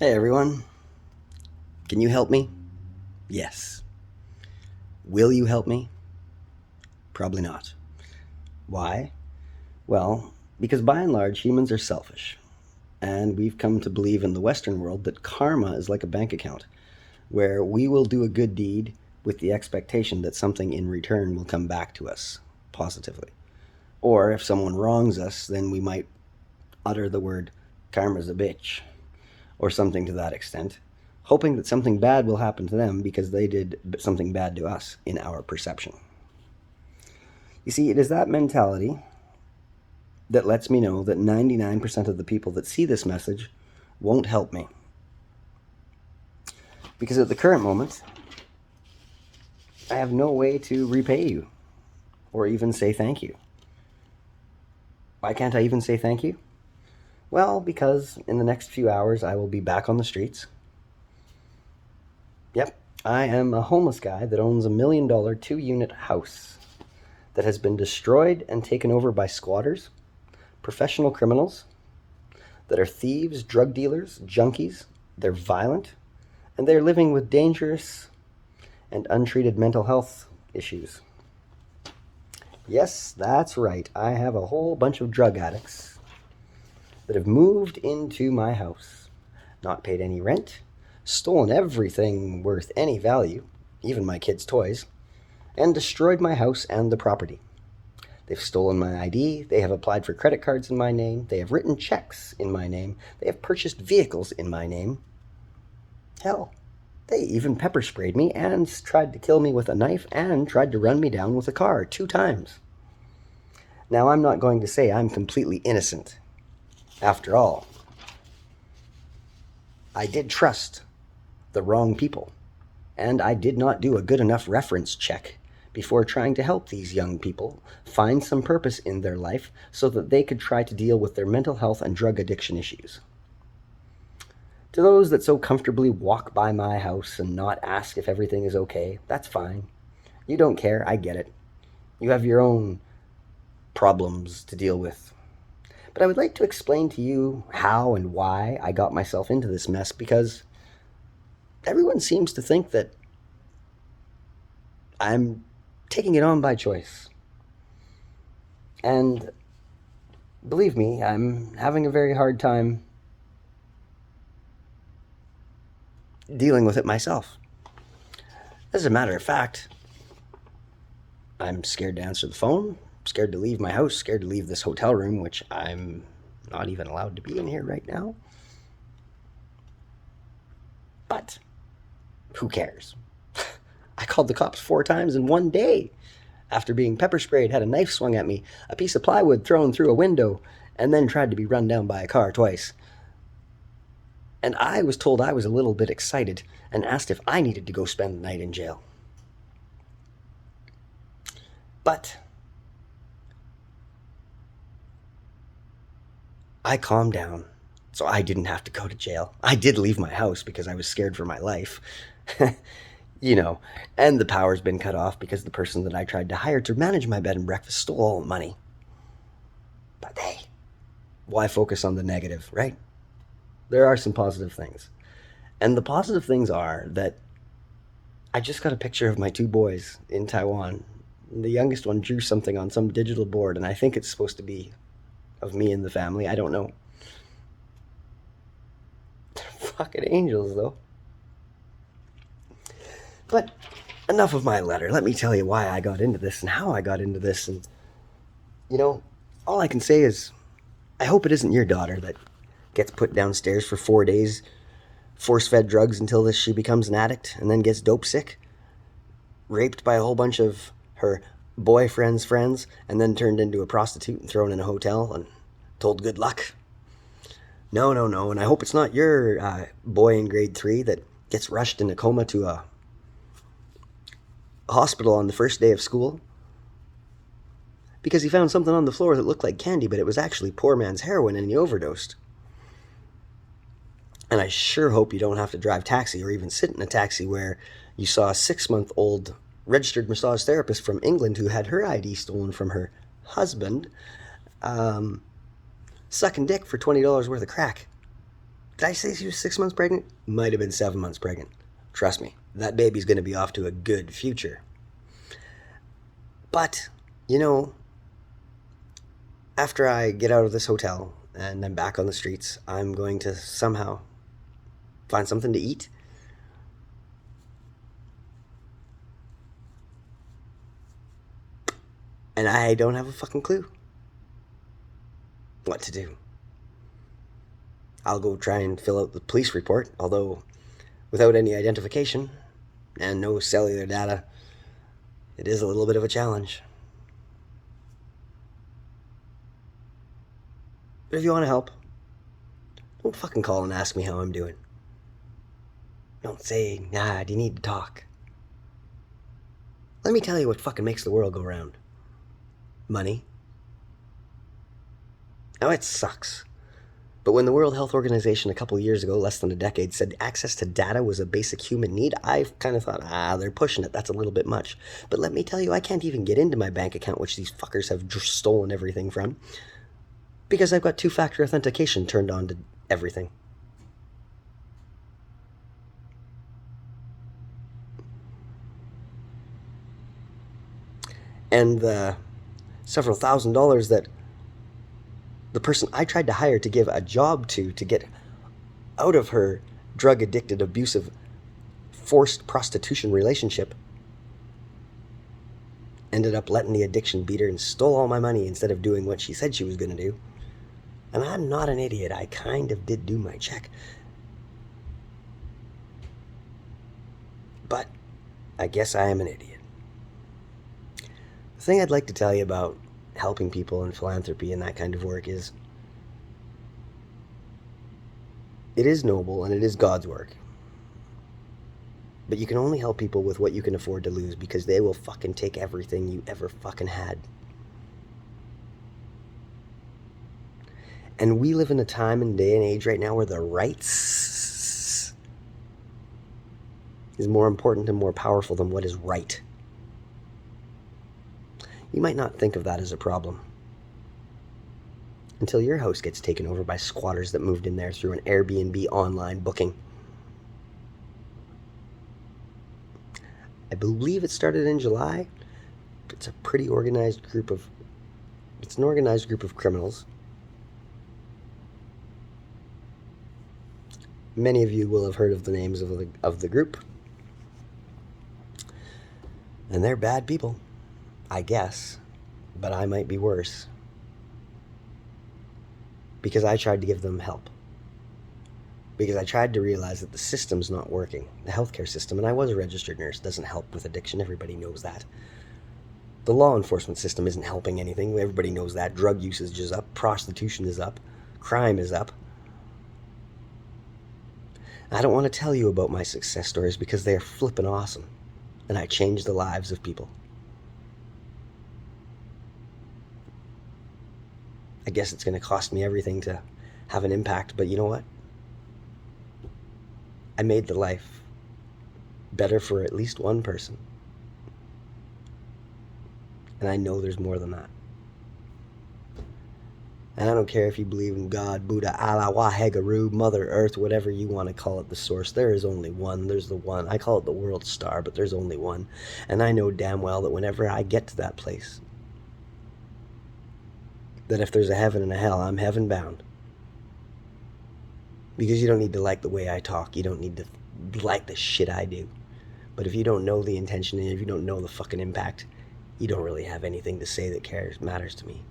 Hey everyone, can you help me? Yes. Will you help me? Probably not. Why? Well, because by and large humans are selfish, and we've come to believe in the Western world that karma is like a bank account, where we will do a good deed with the expectation that something in return will come back to us positively. Or if someone wrongs us, then we might utter the word karma's a bitch, or something to that extent, hoping that something bad will happen to them because they did something bad to us in our perception. You see, it is that mentality that lets me know that 99% of the people that see this message won't help me. Because at the current moment, I have no way to repay you or even say thank you. Why can't I even say thank you? Well, because in the next few hours I will be back on the streets. Yep, I am a homeless guy that owns $1 million 2-unit house that has been destroyed and taken over by squatters, professional criminals that are thieves, drug dealers, junkies. They're violent, and they're living with dangerous and untreated mental health issues. Yes, that's right. I have a whole bunch of drug addicts that have moved into my house, not paid any rent, stolen everything worth any value, even my kids' toys, and destroyed my house and the property. They've stolen my ID, they have applied for credit cards in my name, they have written checks in my name, they have purchased vehicles in my name. Hell, they even pepper sprayed me and tried to kill me with a knife and tried to run me down with a car 2 times. Now, I'm not going to say I'm completely innocent. After all, I did trust the wrong people, and I did not do a good enough reference check before trying to help these young people find some purpose in their life so that they could try to deal with their mental health and drug addiction issues. To those that so comfortably walk by my house and not ask if everything is okay, that's fine. You don't care, I get it. You have your own problems to deal with. But I would like to explain to you how and why I got myself into this mess, because everyone seems to think that I'm taking it on by choice. And believe me, I'm having a very hard time dealing with it myself. As a matter of fact, I'm scared to answer the phone, scared to leave my house, scared to leave this hotel room, which I'm not even allowed to be in here right now. But who cares? I called the cops 4 times in one day after being pepper sprayed, had a knife swung at me, a piece of plywood thrown through a window, and then tried to be run down by a car twice. And I was told I was a little bit excited and asked if I needed to go spend the night in jail. But I calmed down, so I didn't have to go to jail. I did leave my house because I was scared for my life. You know, and the power's been cut off because the person that I tried to hire to manage my bed and breakfast stole all the money. But hey, why focus on the negative, right? There are some positive things. And the positive things are that I just got a picture of my 2 boys in Taiwan. The youngest one drew something on some digital board, and I think it's supposed to be of me and the family. I don't know. They're fucking angels, though. But enough of my letter. Let me tell you why I got into this and how I got into this. And, all I can say is I hope it isn't your daughter that gets put downstairs for 4 days, force-fed drugs until she becomes an addict, and then gets dope sick, raped by a whole bunch of her boyfriend's friends, and then turned into a prostitute and thrown in a hotel and told good luck. No, no, no. And I hope it's not your boy in grade 3 that gets rushed in a coma to a hospital on the first day of school because he found something on the floor that looked like candy, but it was actually poor man's heroin and he overdosed. And I sure hope you don't have to drive taxi or even sit in a taxi where you saw a 6-month-old registered massage therapist from England who had her ID stolen from her husband, sucking dick for $20 worth of crack. Did I say she was 6 months pregnant? Might have been 7 months pregnant. Trust me, that baby's going to be off to a good future. But, you know, after I get out of this hotel and I'm back on the streets, I'm going to somehow find something to eat. And I don't have a fucking clue what to do. I'll go try and fill out the police report, although without any identification and no cellular data, it is a little bit of a challenge. But if you want to help, don't fucking call and ask me how I'm doing. Don't say, nah, do you need to talk? Let me tell you what fucking makes the world go round. Money. Now it sucks. But when the World Health Organization a couple of years ago, less than a decade, said access to data was a basic human need, I kind of thought, they're pushing it. That's a little bit much. But let me tell you, I can't even get into my bank account, which these fuckers have stolen everything from, because I've got two-factor authentication turned on to everything. And the several $1,000s that the person I tried to hire to give a job to get out of her drug-addicted, abusive, forced prostitution relationship ended up letting the addiction beat her and stole all my money instead of doing what she said she was going to do. And I'm not an idiot. I kind of did do my check. But I guess I am an idiot. The thing I'd like to tell you about helping people and philanthropy and that kind of work is it is noble and it is God's work. But you can only help people with what you can afford to lose, because they will fucking take everything you ever fucking had. And we live in a time and day and age right now where the rights is more important and more powerful than what is right. You might not think of that as a problem until your house gets taken over by squatters that moved in there through an Airbnb online booking. I believe it started in July. It's a pretty organized group of... It's an organized group of criminals. Many of you will have heard of the names of the group. And they're bad people, I guess. But I might be worse. Because I tried to give them help. Because I tried to realize that the system's not working. The healthcare system, and I was a registered nurse, doesn't help with addiction. Everybody knows that. The law enforcement system isn't helping anything. Everybody knows that. Drug usage is up. Prostitution is up. Crime is up. I don't want to tell you about my success stories because they are flippin' awesome. And I changed the lives of people. I guess it's going to cost me everything to have an impact, but you know what? I made the life better for at least one person. And I know there's more than that. And I don't care if you believe in God, Buddha, Allah, Waheguru, Mother Earth, whatever you want to call it, the source. There is only one. There's the one. I call it the world star, but there's only one. And I know damn well that whenever I get to that place, that if there's a heaven and a hell, I'm heaven bound. Because you don't need to like the way I talk. You don't need to like the shit I do. But if you don't know the intention and if you don't know the fucking impact, you don't really have anything to say that matters to me.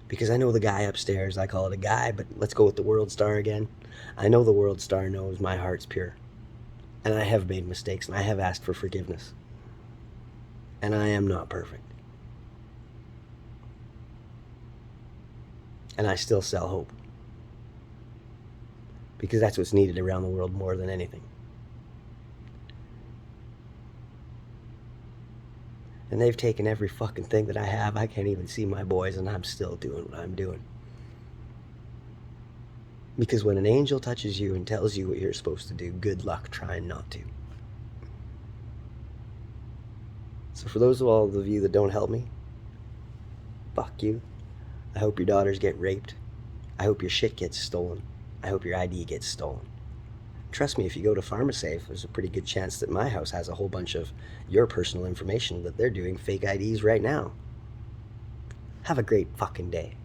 Because I know the guy upstairs, I call it a guy, but let's go with the world star again. I know the world star knows my heart's pure. And I have made mistakes and I have asked for forgiveness. And I am not perfect. And I still sell hope. Because that's what's needed around the world more than anything. And they've taken every fucking thing that I have. I can't even see my boys, and I'm still doing what I'm doing. Because when an angel touches you and tells you what you're supposed to do, good luck trying not to. So for those of all of you that don't help me, fuck you. I hope your daughters get raped. I hope your shit gets stolen. I hope your ID gets stolen. Trust me, if you go to PharmaSafe, there's a pretty good chance that my house has a whole bunch of your personal information that they're doing fake IDs right now. Have a great fucking day.